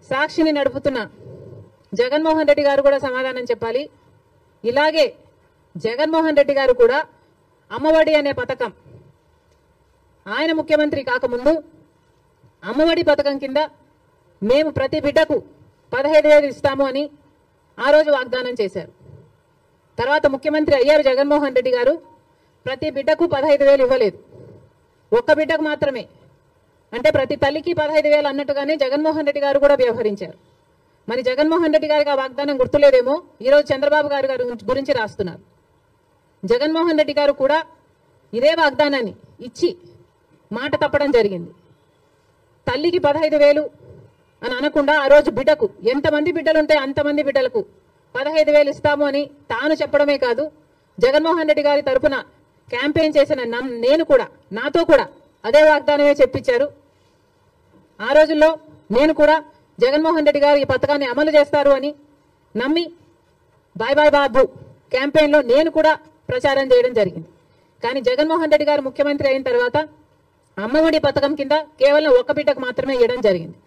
సాక్షిని నడుపుతున్న జగన్మోహన్ రెడ్డి గారు కూడా సమాధానం చెప్పాలి. ఇలాగే జగన్మోహన్ రెడ్డి గారు కూడా అమ్మఒడి అనే పథకం ఆయన ముఖ్యమంత్రి కాకముందు అమ్మఒడి పథకం కింద మేము ప్రతి బిడ్డకు 15,000 ఇస్తాము అని ఆ రోజు వాగ్దానం చేశారు. తర్వాత ముఖ్యమంత్రి అయ్యారు జగన్మోహన్ రెడ్డి గారు. ప్రతి బిడ్డకు 15,000 ఇవ్వలేదు, ఒక్క బిడ్డకు మాత్రమే. అంటే ప్రతి తల్లికి 15,000 అన్నట్టుగానే జగన్మోహన్ రెడ్డి గారు కూడా వ్యవహరించారు. మరి జగన్మోహన్ రెడ్డి గారికి ఆ వాగ్దానం గుర్తులేదేమో ఈరోజు చంద్రబాబు గారి గురించి రాస్తున్నారు. జగన్మోహన్ రెడ్డి గారు కూడా ఇదే వాగ్దానాన్ని ఇచ్చి మాట తప్పడం జరిగింది. తల్లికి 15,000 అని అనకుండా ఆ రోజు బిడ్డకు ఎంతమంది బిడ్డలుంటే అంతమంది బిడ్డలకు 15,000 ఇస్తాము అని తాను చెప్పడమే కాదు, జగన్మోహన్ రెడ్డి గారి తరఫున క్యాంపెయిన్ చేసిన నేను కూడా నాతో కూడా అదే వాగ్దానమే చెప్పించారు. ఆ రోజుల్లో నేను కూడా జగన్మోహన్ రెడ్డి గారు ఈ పథకాన్ని అమలు చేస్తారు అని నమ్మి బాయ్ బాయ్ బాబు క్యాంపెయిన్లో నేను కూడా ప్రచారం చేయడం జరిగింది. కానీ జగన్మోహన్ రెడ్డి గారు ముఖ్యమంత్రి అయిన తర్వాత అమ్మఒడి పథకం కింద కేవలం ఒక్క బిడ్డకు మాత్రమే ఇవ్వడం జరిగింది.